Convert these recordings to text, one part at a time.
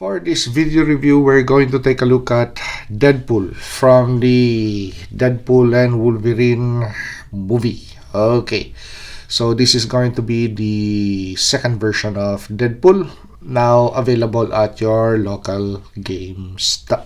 For this video review, we're going to take a look at Deadpool from the Deadpool and Wolverine movie. Okay, so this is going to be the second version of Deadpool, now available at your local GameStop.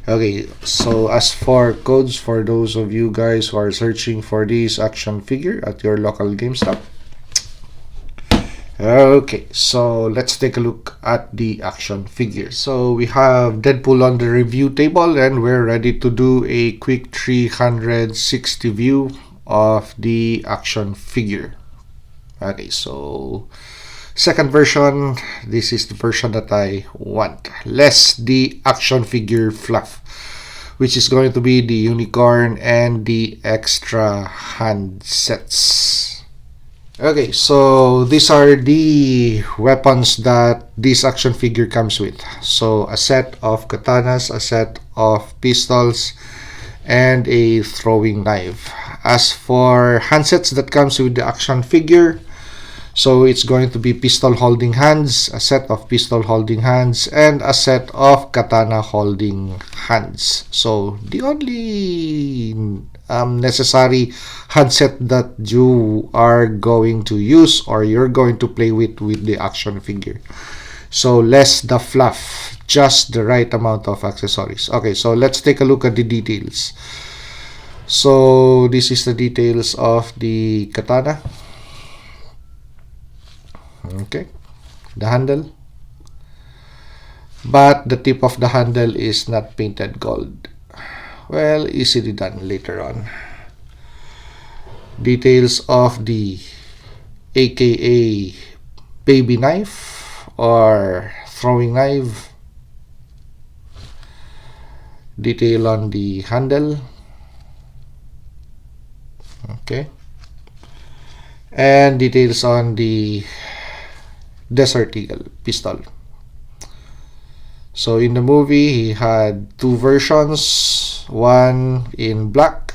Okay, so as for codes, for those of you guys who are searching for this action figure at your local GameStop, okay, so let's take a look at the action figure. So we have Deadpool on the review table, and we're ready to do a quick 360 view of the action figure. Okay, so second version, this is the version that I want. Less the action figure fluff, which is going to be the unicorn and the extra hand sets. Okay, so these are the weapons that this action figure comes with. So a set of katanas, a set of pistols, and a throwing knife. As for handsets that comes with the action figure, so it's going to be pistol holding hands, a set of pistol holding hands, and a set of katana holding hands. So the only necessary handset that you are going to use or you're going to play with the action figure. So less the fluff, just the right amount of accessories. Okay, so let's take a look at the details. So this is the details of the katana. Okay, the handle, but the tip of the handle is not painted gold. Well, easily done later on. Details of the aka baby knife or throwing knife. Detail on the handle. Okay. And details on the Desert Eagle pistol. So in the movie, he had two versions, one in black,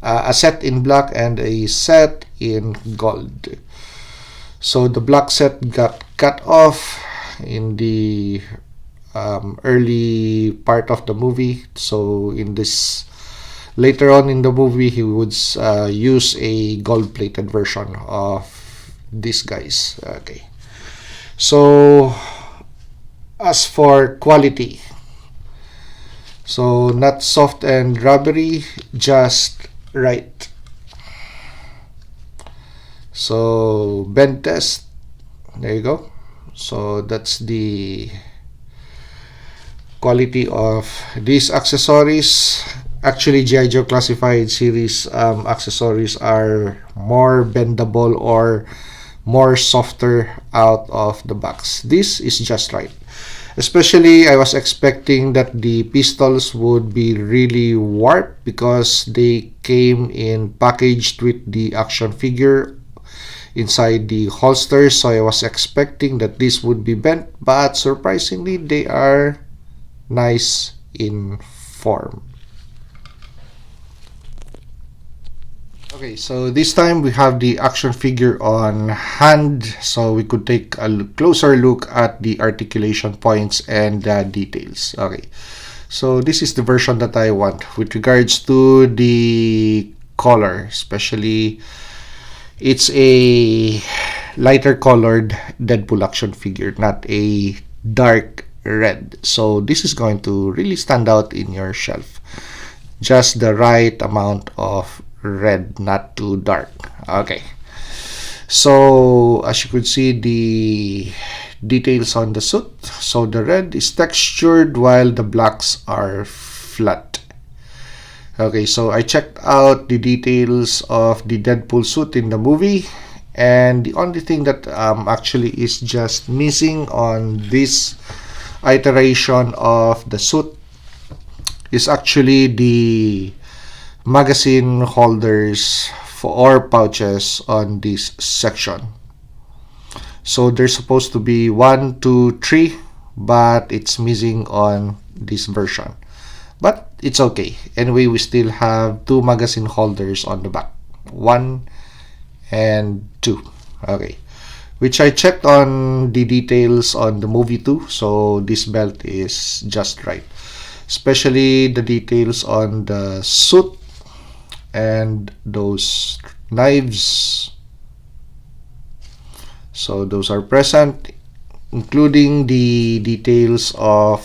a set in black and a set in gold. So the black set got cut off in the early part of the movie. So in this later on in the movie, he would use a gold-plated version of these guys. Okay. So as for quality, so not soft and rubbery, just right. So bend test, there you go. So that's the quality of these accessories. Actually, G.I. Joe Classified series accessories are more bendable or more softer out of the box. This is just right. Especially, I was expecting that the pistols would be really warped because they came in packaged with the action figure inside the holster. So I was expecting that this would be bent, but surprisingly, they are nice in form. Okay, so this time we have the action figure on hand, so we could take a closer look at the articulation points and the details. Okay, so this is the version that I want with regards to the color, especially it's a lighter colored Deadpool action figure, not a dark red. So this is going to really stand out in your shelf. Just the right amount of red, not too dark. Okay, so as you could see, the details on the suit. So the red is textured while the blacks are flat. Okay, so I checked out the details of the Deadpool suit in the movie, and the only thing that actually is just missing on this iteration of the suit is actually the magazine holders or pouches on this section. So there's supposed to be 1, 2, 3, but it's missing on this version. But it's okay. Anyway, we still have 2 magazine holders on the back. 1 and 2. Okay. which I checked on the details on the movie too, so this belt is just right, especially the details on the suit and those knives. So those are present, including the details of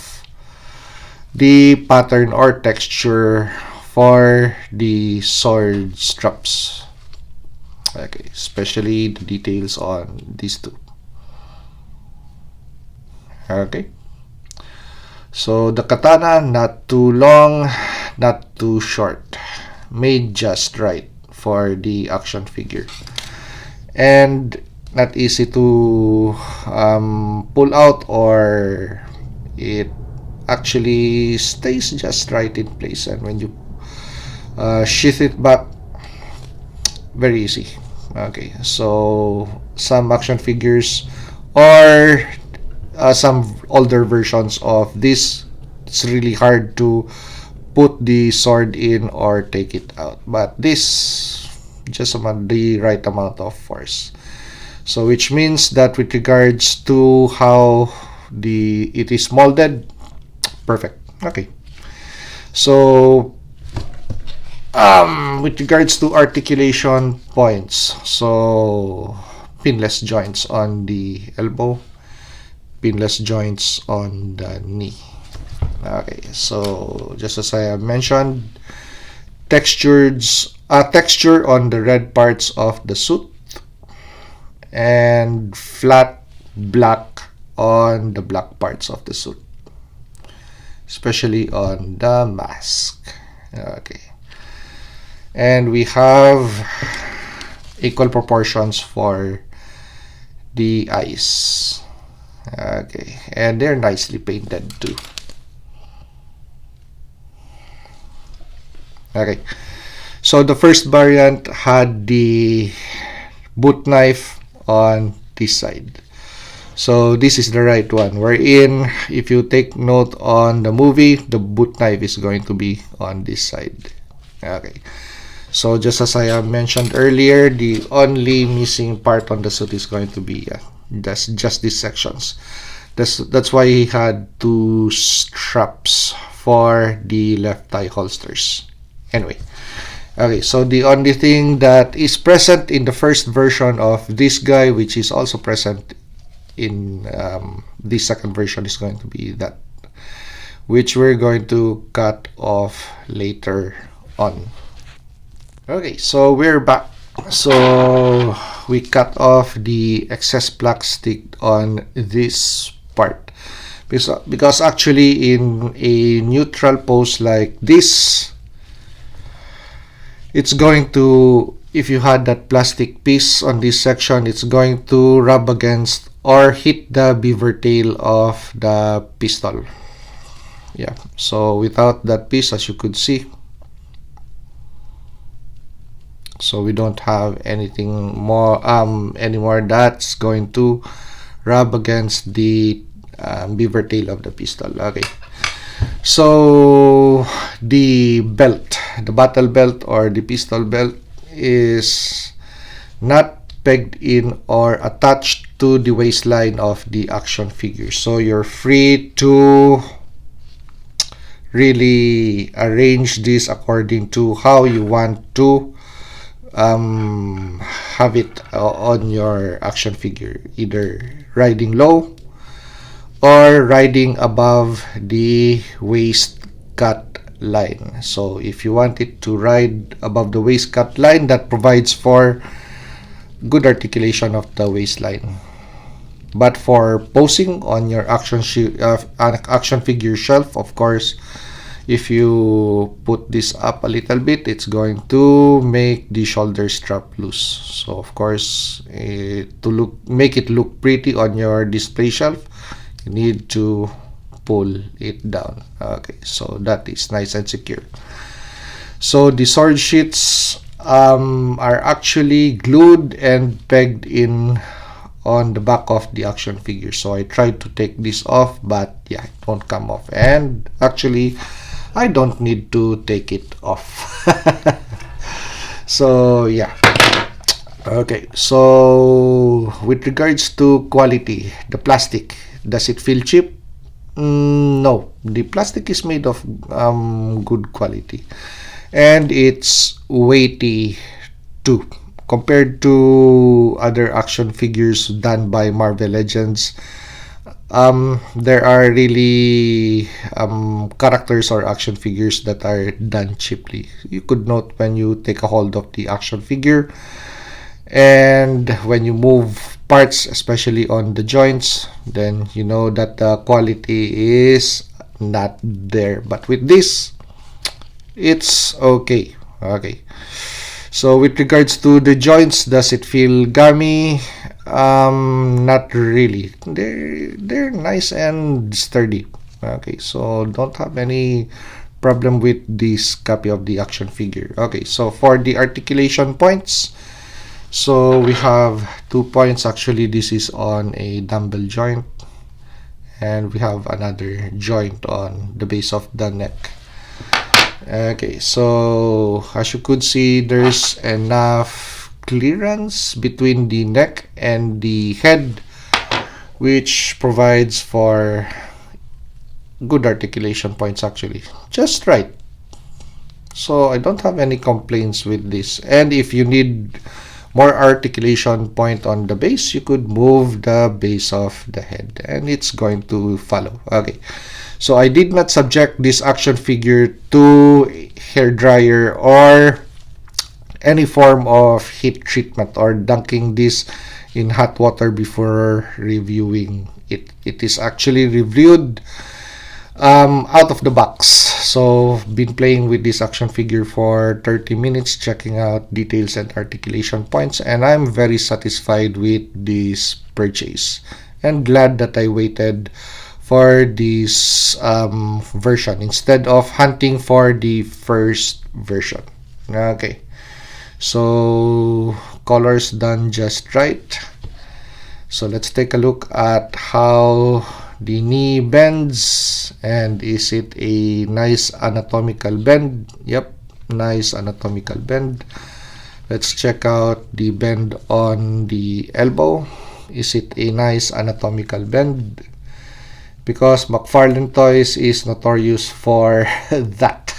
the pattern or texture for the sword straps. Okay, especially the details on these two. Okay, so the katana, not too long, not too short, made just right for the action figure, and not easy to pull out, or it actually stays just right in place, and when you sheath it back, very easy. Okay, so some action figures or some older versions of this, it's really hard to put the sword in or take it out, but this just about the right amount of force. So which means that with regards to how it is molded, perfect. Okay, so with regards to articulation points, so pinless joints on the elbow, pinless joints on the knee. Okay, so just as I have mentioned, texture on the red parts of the suit, and flat black on the black parts of the suit, especially on the mask. Okay, and we have equal proportions for the eyes. Okay, and they're nicely painted too. Okay, so the first variant had the boot knife on this side. So this is the right one, wherein if you take note on the movie, the boot knife is going to be on this side. Okay, so just as I have mentioned earlier, the only missing part on the suit is going to be just these sections. That's why he had two straps for the left thigh holsters. Anyway, okay, so the only thing that is present in the first version of this guy, which is also present in the second version, is going to be that, which we're going to cut off later on. Okay, so we're back. So we cut off the excess plastic on this part, because actually in a neutral pose like this, it's going to, if you had that plastic piece on this section, it's going to rub against or hit the beaver tail of the pistol. Yeah, so without that piece, as you could see, so we don't have anything more anymore that's going to rub against the beaver tail of the pistol. Okay, so the belt, the battle belt or the pistol belt, is not pegged in or attached to the waistline of the action figure, so you're free to really arrange this according to how you want to have it on your action figure, either riding low or riding above the waist cut line. So if you want it to ride above the waist cut line, that provides for good articulation of the waistline. But for posing on your action figure shelf, of course, if you put this up a little bit, it's going to make the shoulder strap loose. So of course, to make it look pretty on your display shelf, you need to pull it down. Okay, so that is nice and secure. So the sword sheaths are actually glued and pegged in on the back of the action figure. So I tried to take this off, but yeah, it won't come off. And actually, I don't need to take it off. So yeah, Okay, so with regards to quality, the plastic, does it feel cheap? No, the plastic is made of good quality, and it's weighty too. Compared to other action figures done by Marvel Legends, there are really characters or action figures that are done cheaply. You could note when you take a hold of the action figure and when you move parts, especially on the joints, then you know that the quality is not there. But with this, it's okay. Okay. So with regards to the joints, does it feel gummy? Not really. They're nice and sturdy. Okay, so don't have any problem with this copy of the action figure. Okay, so for the articulation points, so we have 2 points. Actually, this is on a dumbbell joint, and we have another joint on the base of the neck. Okay, so as you could see, there's enough clearance between the neck and the head, which provides for good articulation points actually. Just right. So I don't have any complaints with this. And if you need more articulation point on the base, you could move the base of the head and it's going to follow. Okay. So I did not subject this action figure to hair dryer or any form of heat treatment or dunking this in hot water before reviewing it. It is actually reviewed out of the box. So been playing with this action figure for 30 minutes, checking out details and articulation points, and I'm very satisfied with this purchase and glad that I waited for this version instead of hunting for the first version. Okay, so colors done just right. So let's take a look at how the knee bends, and is it a nice anatomical bend? Yep, nice anatomical bend. Let's check out the bend on the elbow. Is it a nice anatomical bend? Because McFarlane Toys is notorious for that.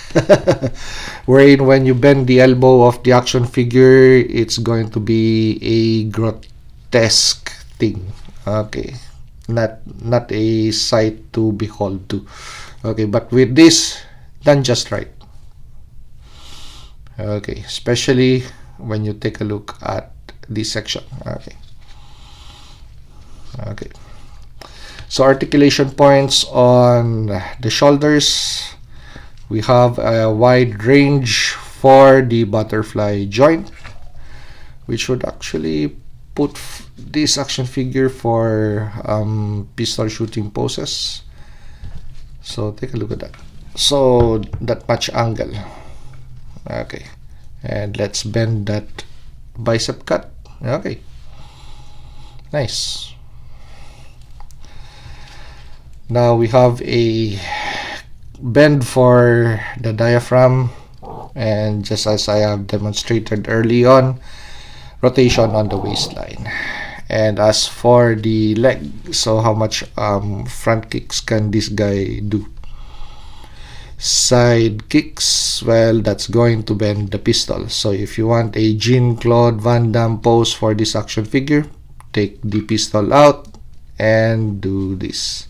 Wherein when you bend the elbow of the action figure, it's going to be a grotesque thing. Okay, not a sight to behold to. Okay, but with this, done just right. Okay, especially when you take a look at this section. Okay. Okay. So articulation points on the shoulders. We have a wide range for the butterfly joint, which would actually put this action figure for pistol shooting poses. So take a look at that. So that much angle. Okay, and let's bend that bicep cut. Okay, nice. Now we have a bend for the diaphragm, and just as I have demonstrated early on, rotation on the waistline. And as for the leg, so how much front kicks can this guy do? Side kicks, well, that's going to bend the pistol. So if you want a Jean-Claude Van Damme pose for this action figure, take the pistol out and do this.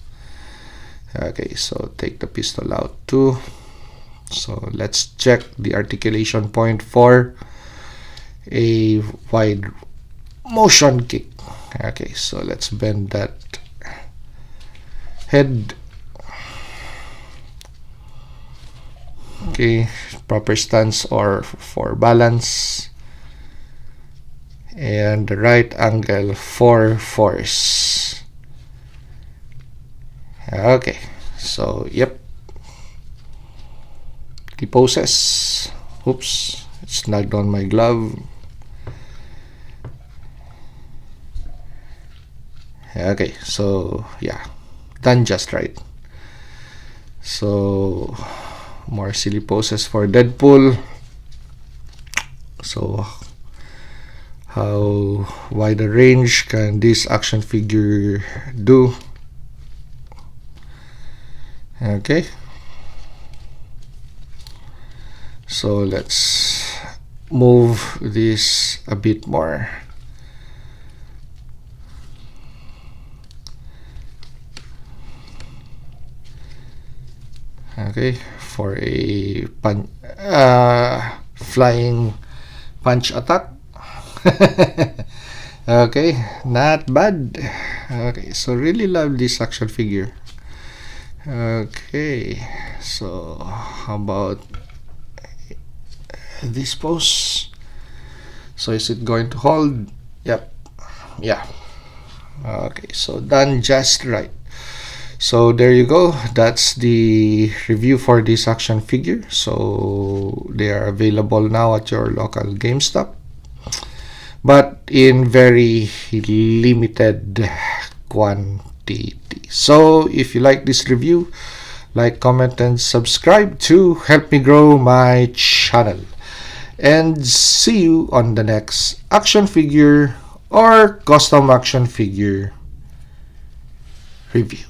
Okay, so take the pistol out too. So let's check the articulation point for a wide motion kick. Okay, so let's bend that head. Okay, proper stance or for balance, and the right angle for force. Okay, so yep, the poses. Oops, it snagged on my glove. Okay, so yeah, done just right. So more silly poses for Deadpool. So how wide a range can this action figure do. Okay, so let's move this a bit more. Okay, for a flying punch attack. Okay, not bad. Okay, so really love this action figure. Okay, so how about this pose? So is it going to hold? Yep. Yeah. Okay, so done just right. So there you go. That's the review for this action figure. So they are available now at your local GameStop, but in very limited quantity. So if you like this review, like, comment, and subscribe to help me grow my channel. And see you on the next action figure or custom action figure review.